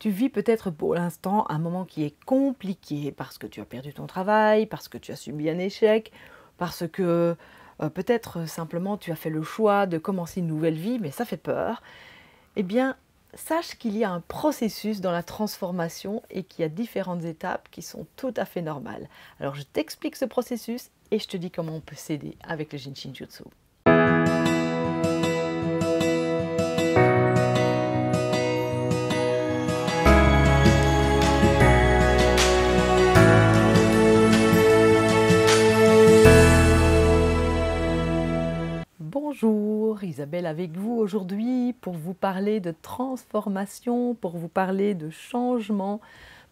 Tu vis peut-être pour l'instant un moment qui est compliqué parce que tu as perdu ton travail, parce que tu as subi un échec, parce que peut-être simplement tu as fait le choix de commencer une nouvelle vie, mais ça fait peur. Eh bien, sache qu'il y a un processus dans la transformation et qu'il y a différentes étapes qui sont tout à fait normales. Alors, je t'explique ce processus et je te dis comment on peut s'aider avec le Jinshin Jutsu. Bonjour, Isabelle avec vous aujourd'hui pour vous parler de transformation, pour vous parler de changement,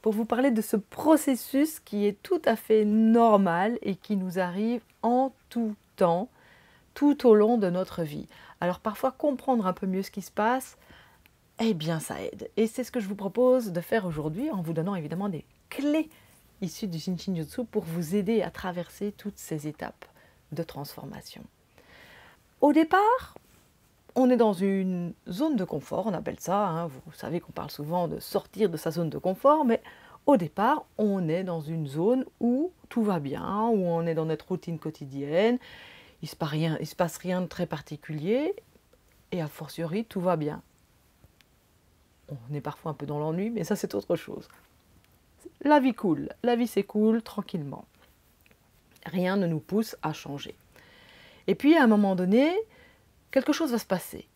pour vous parler de ce processus qui est tout à fait normal et qui nous arrive en tout temps, tout au long de notre vie. Alors parfois comprendre un peu mieux ce qui se passe, eh bien ça aide. Et c'est ce que je vous propose de faire aujourd'hui en vous donnant évidemment des clés issues du Jinshin Jutsu pour vous aider à traverser toutes ces étapes de transformation. Au départ, on est dans une zone de confort, on appelle ça, hein, vous savez qu'on parle souvent de sortir de sa zone de confort, mais au départ, on est dans une zone où tout va bien, où on est dans notre routine quotidienne, il ne se passe rien de très particulier, et a fortiori, tout va bien. On est parfois un peu dans l'ennui, mais ça c'est autre chose. La vie coule, la vie s'écoule tranquillement. Rien ne nous pousse à changer. Et puis, à un moment donné, quelque chose va se passer.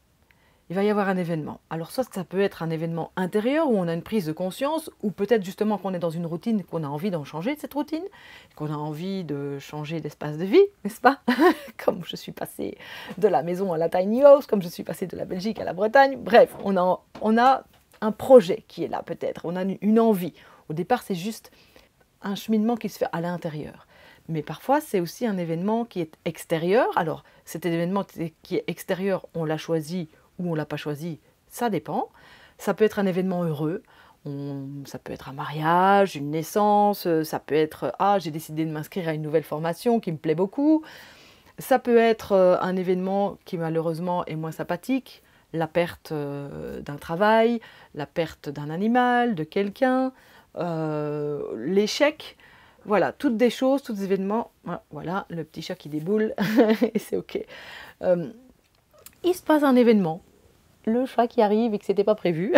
Il va y avoir un événement. Alors, soit ça peut être un événement intérieur où on a une prise de conscience, ou peut-être justement qu'on est dans une routine, qu'on a envie d'en changer de cette routine, qu'on a envie de changer d'espace de vie, n'est-ce pas? Comme je suis passée de la maison à la tiny house, comme je suis passée de la Belgique à la Bretagne. Bref, on a un projet qui est là peut-être, on a une envie. Au départ, c'est juste un cheminement qui se fait à l'intérieur. Mais parfois, c'est aussi un événement qui est extérieur. Alors, cet événement qui est extérieur, on l'a choisi ou on ne l'a pas choisi, ça dépend. Ça peut être un événement heureux, ça peut être un mariage, une naissance, ça peut être « Ah, j'ai décidé de m'inscrire à une nouvelle formation qui me plaît beaucoup ». Ça peut être un événement qui malheureusement est moins sympathique, la perte d'un travail, la perte d'un animal, de quelqu'un, l'échec. Voilà, toutes des choses, tous des événements. Voilà, le petit chat qui déboule, et c'est ok. Il se passe un événement, le chat qui arrive et que ce n'était pas prévu.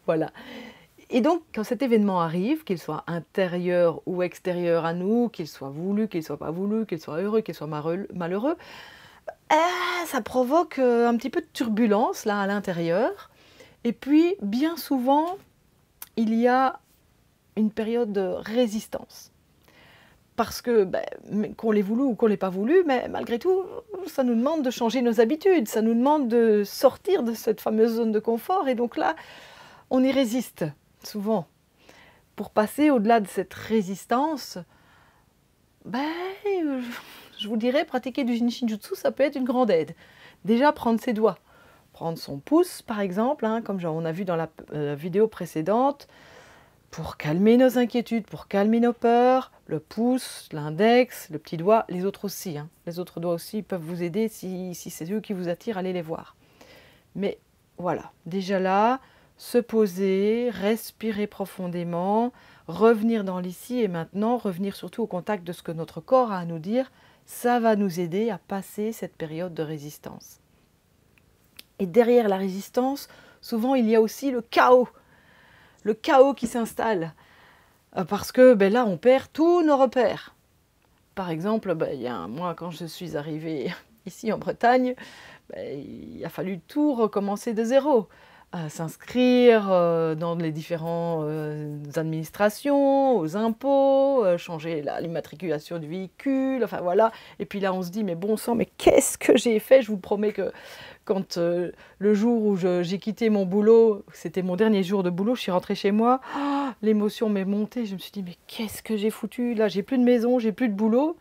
Voilà. Et donc, quand cet événement arrive, qu'il soit intérieur ou extérieur à nous, qu'il soit voulu, qu'il ne soit pas voulu, qu'il soit heureux, qu'il soit malheureux, ça provoque un petit peu de turbulence là à l'intérieur. Et puis, bien souvent, il y a une période de résistance. Parce que, qu'on l'ait voulu ou qu'on l'ait pas voulu, mais malgré tout, ça nous demande de changer nos habitudes, ça nous demande de sortir de cette fameuse zone de confort, et donc là, on y résiste, souvent. Pour passer au-delà de cette résistance, je vous dirais, pratiquer du Jinshin Jutsu, ça peut être une grande aide. Déjà, prendre ses doigts. Prendre son pouce, par exemple, hein, comme on a vu dans la vidéo précédente, pour calmer nos inquiétudes, pour calmer nos peurs, le pouce, l'index, le petit doigt, les autres aussi. Hein. Les autres doigts aussi peuvent vous aider si c'est eux qui vous attirent, allez les voir. Mais voilà, déjà là, se poser, respirer profondément, revenir dans l'ici et maintenant, revenir surtout au contact de ce que notre corps a à nous dire, ça va nous aider à passer cette période de résistance. Et derrière la résistance, souvent il y a aussi le chaos. Le chaos qui s'installe, parce que là, on perd tous nos repères. Par exemple, il y a un mois, quand je suis arrivée ici en Bretagne, il a fallu tout recommencer de zéro. S'inscrire dans les différentes administrations, aux impôts, changer l'immatriculation du véhicule, enfin voilà. Et puis là, on se dit, mais bon sang, mais qu'est-ce que j'ai fait? Je vous promets que quand le jour où j'ai quitté mon boulot, c'était mon dernier jour de boulot, je suis rentrée chez moi, l'émotion m'est montée, je me suis dit, mais qu'est-ce que j'ai foutu? Là, j'ai plus de maison, j'ai plus de boulot,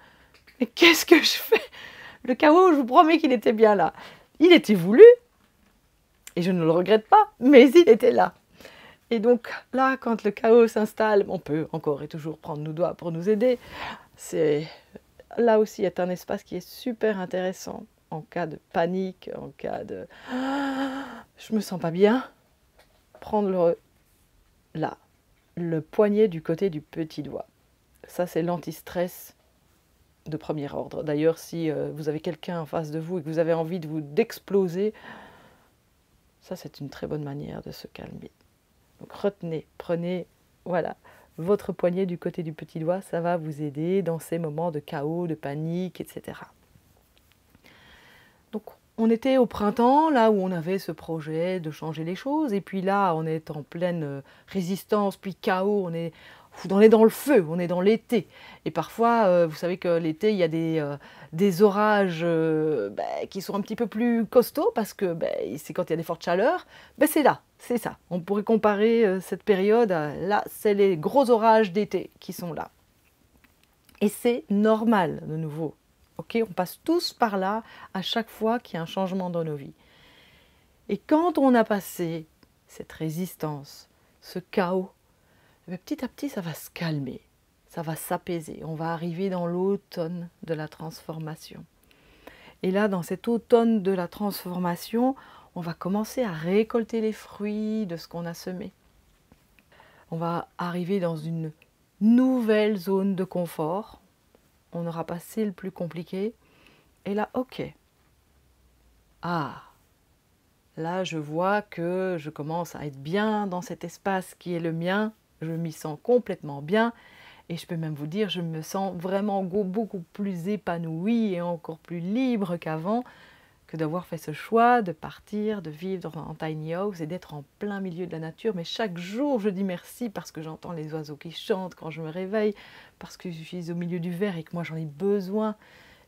mais qu'est-ce que je fais? Le chaos, je vous promets qu'il était bien là. Il était voulu, et je ne le regrette pas, mais il était là. Et donc là, quand le chaos s'installe, on peut encore et toujours prendre nos doigts pour nous aider. Là aussi est un espace qui est super intéressant en cas de panique, en cas de « je me sens pas bien ». prendre là, le poignet du côté du petit doigt. Ça, c'est l'anti-stress de premier ordre. D'ailleurs, si vous avez quelqu'un en face de vous et que vous avez envie d'exploser, ça, c'est une très bonne manière de se calmer. Donc, retenez, prenez, voilà, votre poignet du côté du petit doigt, ça va vous aider dans ces moments de chaos, de panique, etc. Donc, on était au printemps, là où on avait ce projet de changer les choses, et puis là, on est en pleine résistance, puis chaos, on est dans le feu, on est dans l'été. Et parfois, vous savez que l'été, il y a des orages qui sont un petit peu plus costauds, parce que c'est quand il y a des fortes chaleurs, c'est là, c'est ça. On pourrait comparer cette période à, là, c'est les gros orages d'été qui sont là. Et c'est normal, de nouveau. Okay, on passe tous par là à chaque fois qu'il y a un changement dans nos vies. Et quand on a passé cette résistance, ce chaos, petit à petit, ça va se calmer, ça va s'apaiser. On va arriver dans l'automne de la transformation. Et là, dans cet automne de la transformation, on va commencer à récolter les fruits de ce qu'on a semé. On va arriver dans une nouvelle zone de confort. On aura passé le plus compliqué. Et là, ok. Ah, là, je vois que je commence à être bien dans cet espace qui est le mien. Je m'y sens complètement bien. Et je peux même vous dire, je me sens vraiment beaucoup plus épanouie et encore plus libre qu'avant, que d'avoir fait ce choix de partir, de vivre en tiny house et d'être en plein milieu de la nature. Mais chaque jour, je dis merci parce que j'entends les oiseaux qui chantent quand je me réveille, parce que je suis au milieu du verre et que moi j'en ai besoin,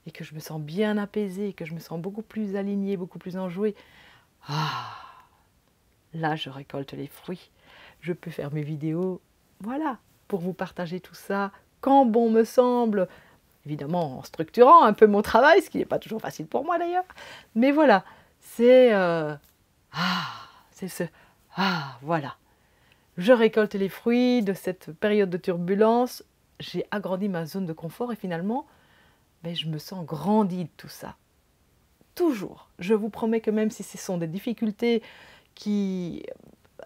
et que je me sens bien apaisée, que je me sens beaucoup plus alignée, beaucoup plus enjouée. Ah, là, je récolte les fruits. Je peux faire mes vidéos, voilà, pour vous partager tout ça quand bon me semble. Évidemment, en structurant un peu mon travail, ce qui n'est pas toujours facile pour moi d'ailleurs. Mais voilà, c'est voilà. Je récolte les fruits de cette période de turbulence. J'ai agrandi ma zone de confort et finalement, je me sens grandie de tout ça. Toujours. Je vous promets que même si ce sont des difficultés qui,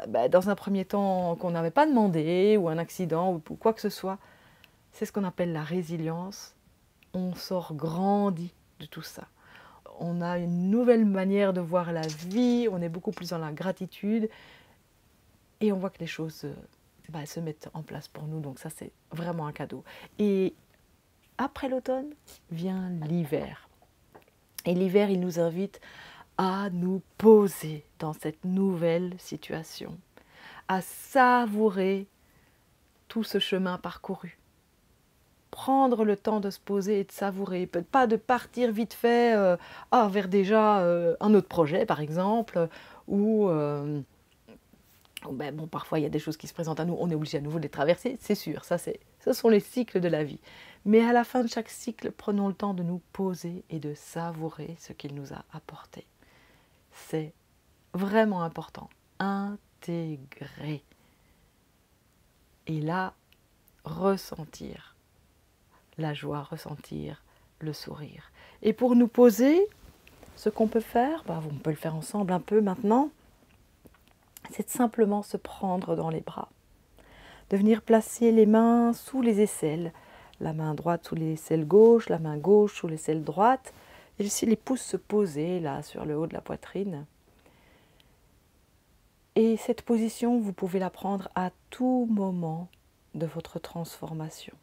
dans un premier temps, qu'on n'avait pas demandé, ou un accident, ou quoi que ce soit, c'est ce qu'on appelle la résilience. On sort grandi de tout ça. On a une nouvelle manière de voir la vie, on est beaucoup plus dans la gratitude, et on voit que les choses se mettent en place pour nous, donc ça c'est vraiment un cadeau. Et après l'automne vient l'hiver. Et l'hiver, il nous invite à nous poser dans cette nouvelle situation, à savourer tout ce chemin parcouru. Prendre le temps de se poser et de savourer, peut-être pas de partir vite fait vers déjà un autre projet par exemple, ou parfois il y a des choses qui se présentent à nous, on est obligé à nouveau de les traverser, c'est sûr, ce sont les cycles de la vie. Mais à la fin de chaque cycle, prenons le temps de nous poser et de savourer ce qu'il nous a apporté. C'est vraiment important, intégrer. Et là, ressentir la joie, ressentir le sourire. Et pour nous poser, ce qu'on peut faire, on peut le faire ensemble un peu maintenant, c'est de simplement se prendre dans les bras, de venir placer les mains sous les aisselles, la main droite sous l'aisselle gauche, la main gauche sous l'aisselle droite, et laisser les pouces se poser là sur le haut de la poitrine. Et cette position, vous pouvez la prendre à tout moment de votre transformation.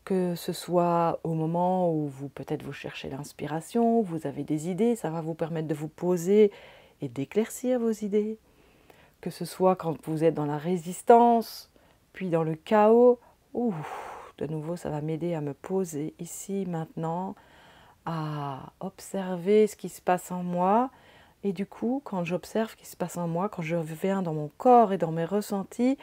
Que ce soit au moment où peut-être vous cherchez l'inspiration, vous avez des idées, ça va vous permettre de vous poser et d'éclaircir vos idées. Que ce soit quand vous êtes dans la résistance, puis dans le chaos, de nouveau ça va m'aider à me poser ici, maintenant, à observer ce qui se passe en moi. Et du coup, quand j'observe ce qui se passe en moi, quand je viens dans mon corps et dans mes ressentis,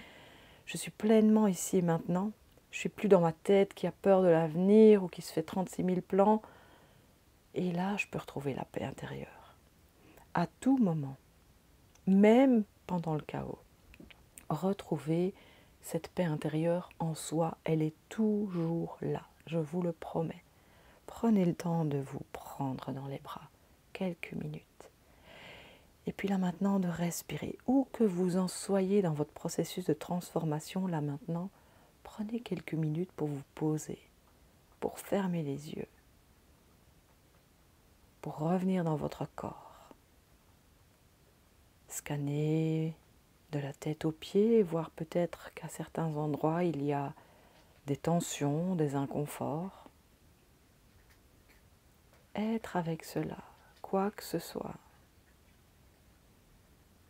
je suis pleinement ici et maintenant. Je ne suis plus dans ma tête qui a peur de l'avenir ou qui se fait 36 000 plans. Et là, je peux retrouver la paix intérieure. À tout moment, même pendant le chaos, retrouver cette paix intérieure en soi, elle est toujours là, je vous le promets. Prenez le temps de vous prendre dans les bras, quelques minutes. Et puis là maintenant de respirer. Où que vous en soyez dans votre processus de transformation, là maintenant, prenez quelques minutes pour vous poser, pour fermer les yeux, pour revenir dans votre corps. Scannez de la tête aux pieds, voir peut-être qu'à certains endroits il y a des tensions, des inconforts. Être avec cela, quoi que ce soit.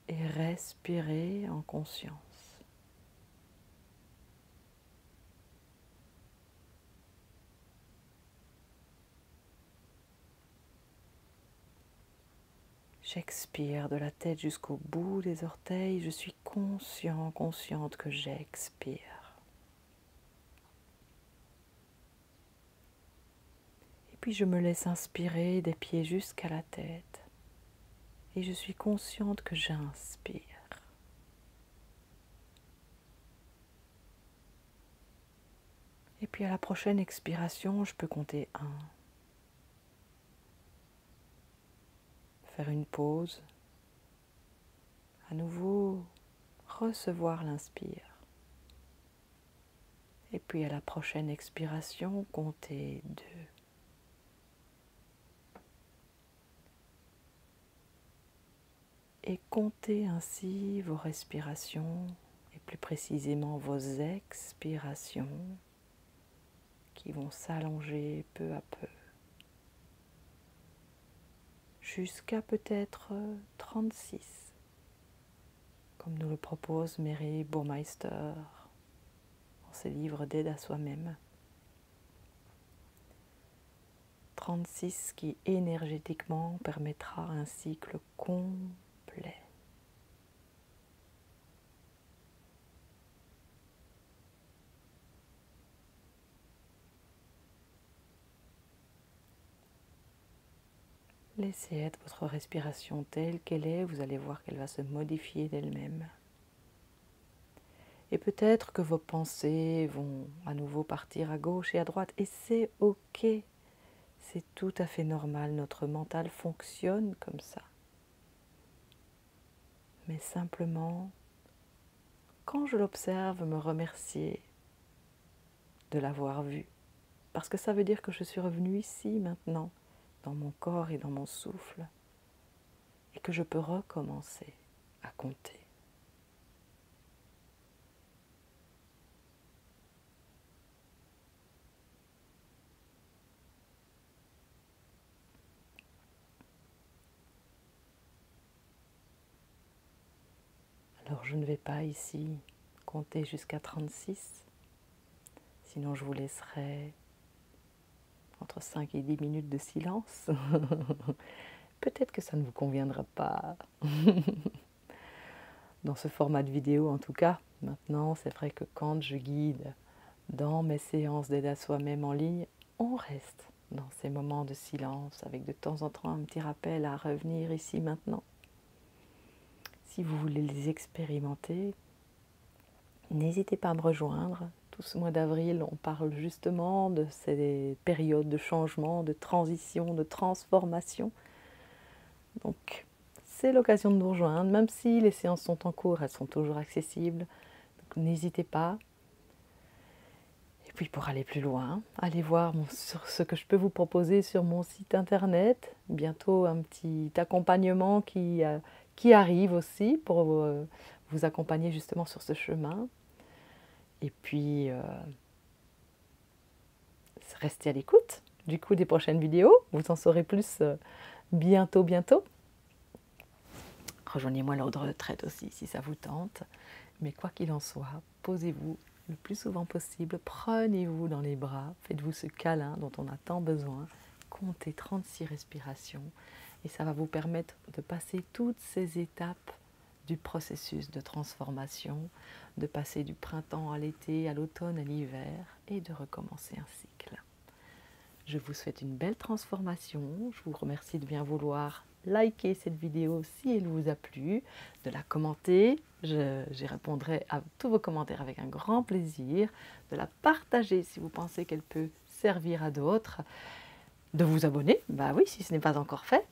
Et respirer en conscience. J'expire de la tête jusqu'au bout des orteils. Je suis conscient, consciente que j'expire. Et puis je me laisse inspirer des pieds jusqu'à la tête. Et je suis consciente que j'inspire. Et puis à la prochaine expiration, je peux compter 1. Faire une pause. À nouveau, recevoir l'inspire. Et puis à la prochaine expiration, compter 2. Et comptez ainsi vos respirations et plus précisément vos expirations qui vont s'allonger peu à peu jusqu'à peut-être 36, comme nous le propose Mary Baumeister dans ses livres d'aide à soi-même. 36 qui énergétiquement permettra un cycle complet. Laissez être votre respiration telle qu'elle est, vous allez voir qu'elle va se modifier d'elle-même. Et peut-être que vos pensées vont à nouveau partir à gauche et à droite, et c'est ok, c'est tout à fait normal, notre mental fonctionne comme ça. Mais simplement, quand je l'observe, me remercier de l'avoir vu, parce que ça veut dire que je suis revenue ici maintenant, dans mon corps et dans mon souffle, et que je peux recommencer à compter. Alors je ne vais pas ici compter jusqu'à 36, sinon je vous laisserai entre 5 et 10 minutes de silence. Peut-être que ça ne vous conviendra pas dans ce format de vidéo en tout cas. Maintenant, c'est vrai que quand je guide dans mes séances d'aide à soi-même en ligne, on reste dans ces moments de silence avec de temps en temps un petit rappel à revenir ici maintenant. Si vous voulez les expérimenter, n'hésitez pas à me rejoindre. Tout ce mois d'avril, on parle justement de ces périodes de changement, de transition, de transformation. Donc, c'est l'occasion de nous rejoindre, même si les séances sont en cours, elles sont toujours accessibles. Donc, n'hésitez pas. Et puis, pour aller plus loin, allez voir sur ce que je peux vous proposer sur mon site internet. Bientôt, un petit accompagnement qui arrive aussi pour vous accompagner justement sur ce chemin. Et puis, restez à l'écoute du coup des prochaines vidéos. Vous en saurez plus bientôt. Rejoignez-moi lors de retraite aussi si ça vous tente. Mais quoi qu'il en soit, posez-vous le plus souvent possible. Prenez-vous dans les bras. Faites-vous ce câlin dont on a tant besoin. Comptez 36 respirations. Et ça va vous permettre de passer toutes ces étapes du processus de transformation, de passer du printemps à l'été, à l'automne, à l'hiver, et de recommencer un cycle. Je vous souhaite une belle transformation. Je vous remercie de bien vouloir liker cette vidéo si elle vous a plu, de la commenter. J'y répondrai à tous vos commentaires avec un grand plaisir, de la partager si vous pensez qu'elle peut servir à d'autres, de vous abonner, bah oui, si ce n'est pas encore fait.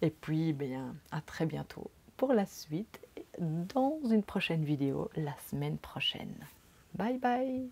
Et puis, bien, à très bientôt pour la suite dans une prochaine vidéo la semaine prochaine. Bye bye!